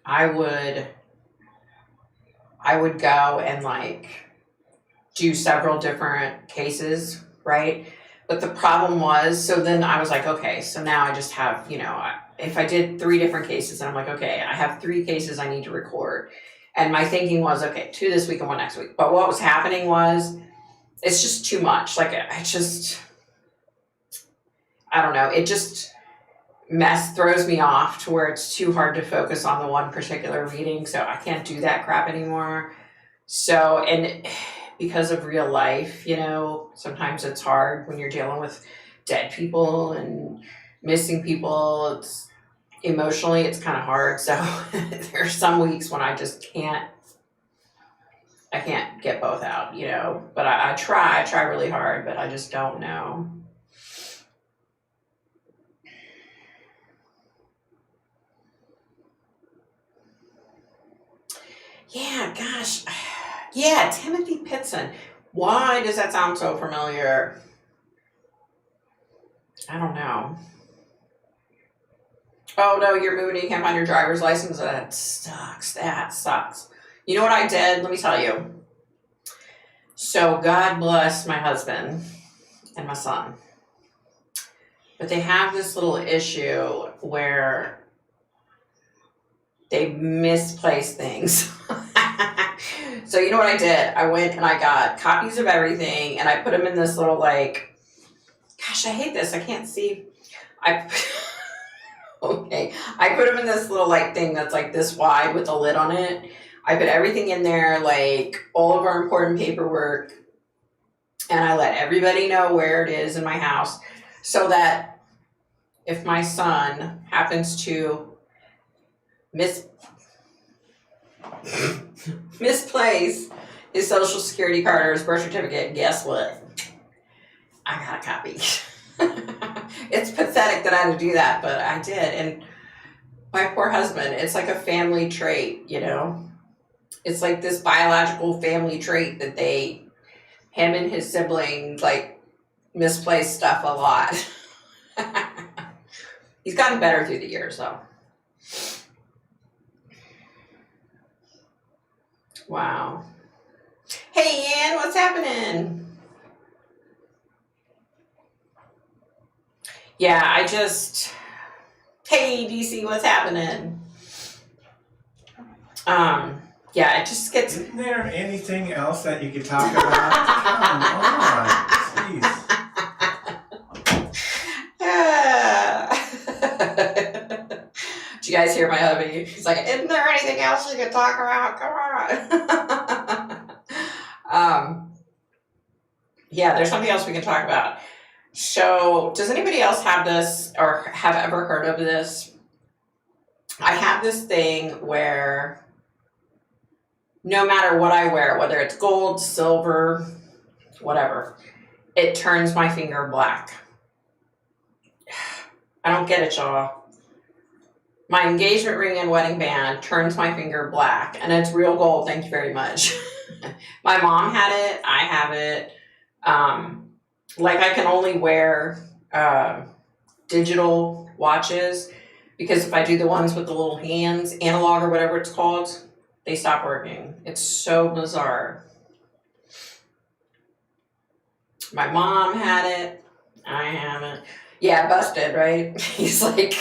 I would go and like do several different cases, right? But the problem was, so then I was like, okay, so now I just have, if I did 3 different cases, and I'm like, okay, I have 3 cases I need to record. And my thinking was, okay, 2 this week and 1 next week. But what was happening was, it's just too much. Like, I don't know, it just throws me off to where it's too hard to focus on the one particular reading. So I can't do that crap anymore. So, and because of real life, sometimes it's hard when you're dealing with dead people and missing people. It's emotionally, it's kind of hard. So there's some weeks when I just can't get both out, but I try really hard, but I just don't know. Yeah, gosh. Yeah, Timothy Pitson. Why does that sound so familiar? I don't know. Oh no, you're moving and you can't find your driver's license. That sucks. You know what I did? Let me tell you. So God bless my husband and my son. But they have this little issue where they misplace things. So you know what I did? I went and I got copies of everything and I put them in this little gosh, I hate this. I can't see. Okay. I put them in this little thing that's like this wide with a lid on it. I put everything in there, all of our important paperwork, and I let everybody know where it is in my house so that if my son happens to misplace his social security card or his birth certificate, guess what? I got a copy. It's pathetic that I had to do that, but I did. And my poor husband, it's like a family trait, It's like this biological family trait that him and his siblings, misplace stuff a lot. He's gotten better through the years, though. Wow. Hey, Ann, what's happening? Yeah, hey, DC, what's happening? Yeah, it just gets... Isn't there anything else that you could talk about? Come on, jeez. Did you guys hear my hubby? He's like, isn't there anything else you could talk about? Come on. Yeah, there's something else we can talk about. So, does anybody else have this or have ever heard of this? I have this thing where no matter what I wear, whether it's gold, silver, whatever, it turns my finger black. I don't get it, y'all. My engagement ring and wedding band turns my finger black, and it's real gold, thank you very much. My mom had it, I have it. I can only wear digital watches because if I do the ones with the little hands, analog or whatever it's called, they stop working. It's so bizarre. My mom had it, I haven't. Yeah, busted, right? He's like,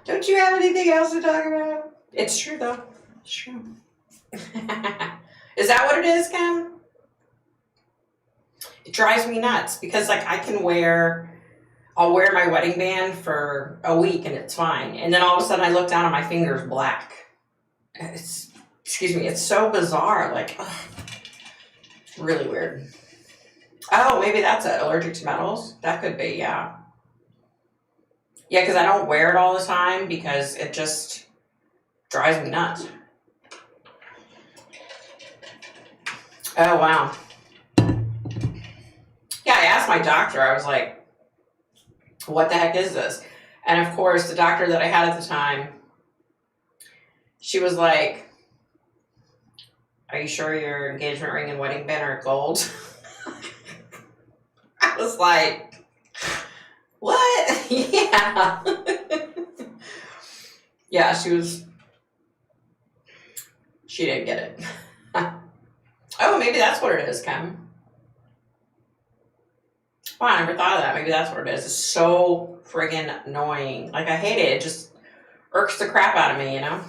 don't you have anything else to talk about? It's true though, it's true. Is that what it is, Ken? It drives me nuts because I'll wear my wedding band for a week and it's fine. And then all of a sudden I look down and my finger's black. It's so bizarre. Really weird. Oh, maybe that's it. Allergic to metals? That could be, yeah. Yeah, because I don't wear it all the time because it just drives me nuts. Oh, wow. Yeah, I asked my doctor, I was like, what the heck is this? And of course, the doctor that I had at the time, she was like, are you sure your engagement ring and wedding band are gold? I was like, What? Yeah. Yeah, she didn't get it. Oh, maybe that's what it is, Kim. Oh, I never thought of that. Maybe that's what it is. It's so friggin' annoying. Like, I hate it. It just irks the crap out of me, you know?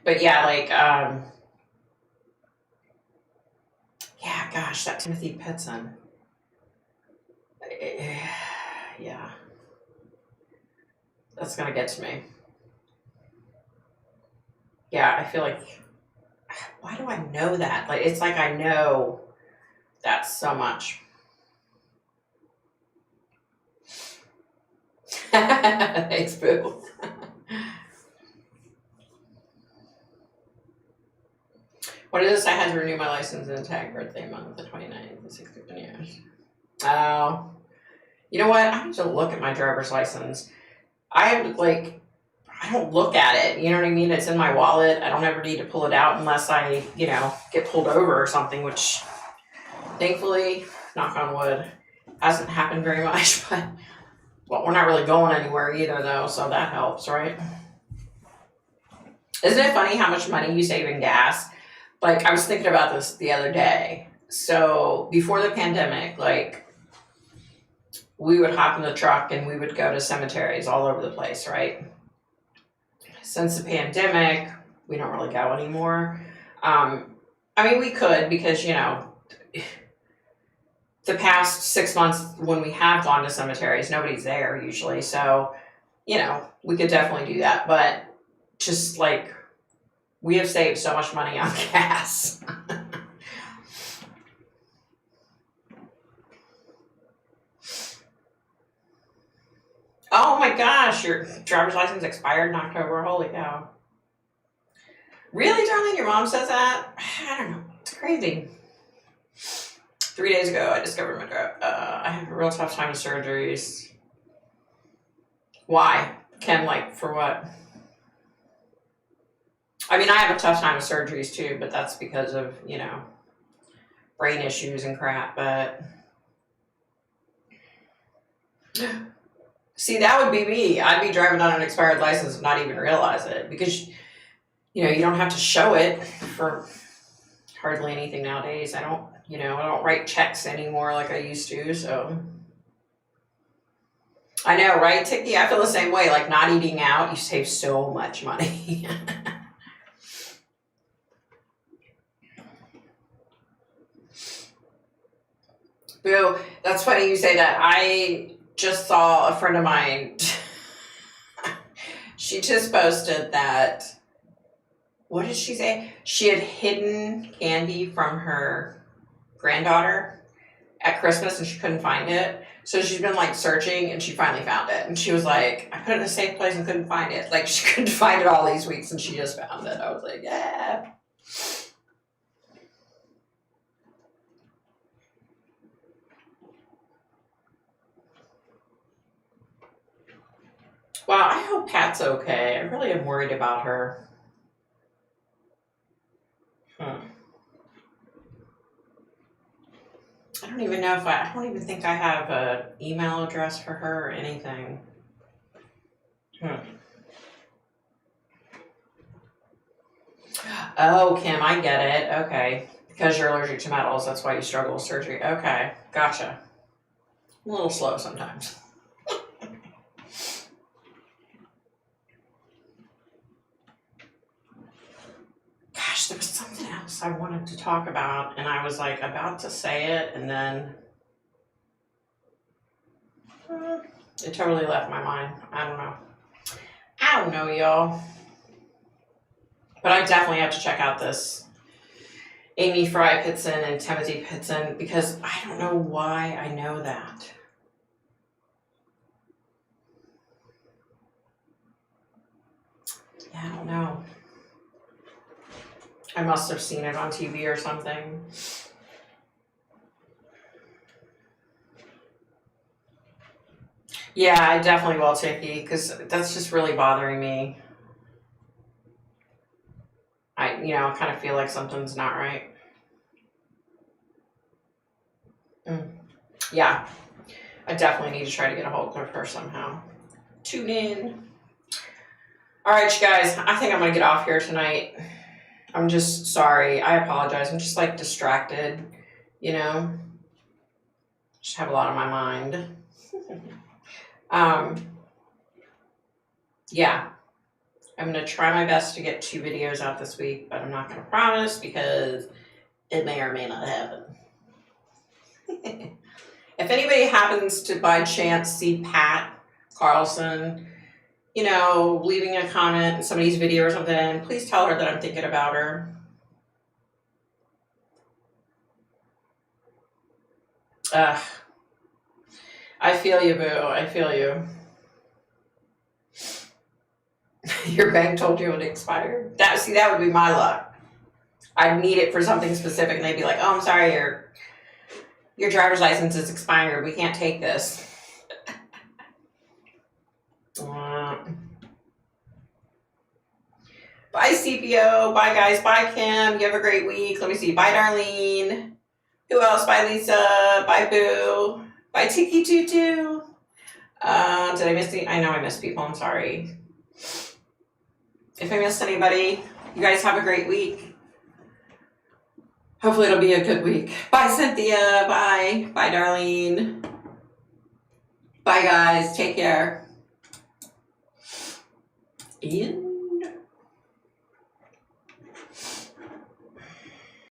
But yeah, like, yeah, gosh, that Timothy Pitson. Yeah, that's gonna get to me. Yeah, I feel like, why do I know that? Like, it's like I know that so much. Thanks, boo. What is this? I had to renew my license in tag birthday month, the 29th, the 61 years. Oh. You know what? I need to look at my driver's license. I don't look at it. You know what I mean? It's in my wallet. I don't ever need to pull it out unless I, get pulled over or something, which thankfully, knock on wood, hasn't happened very much. But we're not really going anywhere either, though, so that helps, right? Isn't it funny how much money you save in gas? Like, I was thinking about this the other day. So before the pandemic, we would hop in the truck and we would go to cemeteries all over the place, right? Since the pandemic, we don't really go anymore. I mean, we could because, the past 6 months when we have gone to cemeteries, nobody's there usually. So, we could definitely do that. But just we have saved so much money on gas. Oh my gosh, your driver's license expired in October. Holy cow. Really, darling? Your mom says that? I don't know. It's crazy. 3 days ago, I discovered I have a real tough time with surgeries. Why? Kim, for what? I mean, I have a tough time with surgeries too, but that's because of, brain issues and crap, but... See, that would be me. I'd be driving on an expired license and not even realize it because, you don't have to show it for hardly anything nowadays. I don't write checks anymore like I used to, so. I know, right, Tiki? I feel the same way. Like, not eating out, you save so much money. Boo, that's funny you say that. I just saw a friend of mine. She just posted that, what did she say? She had hidden candy from her granddaughter at Christmas and she couldn't find it. So she's been searching and she finally found it. And she was like, I put it in a safe place and couldn't find it. She couldn't find it all these weeks and she just found it. I was like, yeah. Well, I hope Pat's okay. I really am worried about her. I don't even know I don't even think I have an email address for her or anything. Oh, Kim, I get it. Okay. Because you're allergic to metals, that's why you struggle with surgery. Okay, gotcha. I'm a little slow sometimes. Gosh, there was something else I wanted to talk about, and I was about to say it, and then it totally left my mind. I don't know, y'all. But I definitely have to check out this Amy Fry Pitson and Timothy Pitson because I don't know why I know that. Yeah, I don't know. I must have seen it on TV or something. Yeah, I definitely will, Tiki, because that's just really bothering me. I kind of feel like something's not right. Yeah, I definitely need to try to get a hold of her somehow. Tune in. All right, you guys, I think I'm gonna get off here tonight. I'm just sorry. I apologize. I'm just like distracted, you know. Just have a lot on my mind. Yeah, I'm gonna try my best to get 2 videos out this week, but I'm not gonna promise because it may or may not happen. If anybody happens to by chance see Pat Carlson, you know, leaving a comment in somebody's video or something, please tell her that I'm thinking about her. I feel you, boo. I feel you. Your bank told you it expired? That would be my luck. I'd need it for something specific, and they'd be like, "Oh, I'm sorry, your driver's license is expired. We can't take this." Bye, CPO. Bye, guys. Bye, Kim. You have a great week. Let me see. Bye, Darlene. Who else? Bye, Lisa. Bye, Boo. Bye, Tiki Tutu. Did I miss any? I know I missed people. I'm sorry. If I missed anybody, you guys have a great week. Hopefully it'll be a good week. Bye, Cynthia. Bye. Bye, Darlene. Bye, guys. Take care. Ian?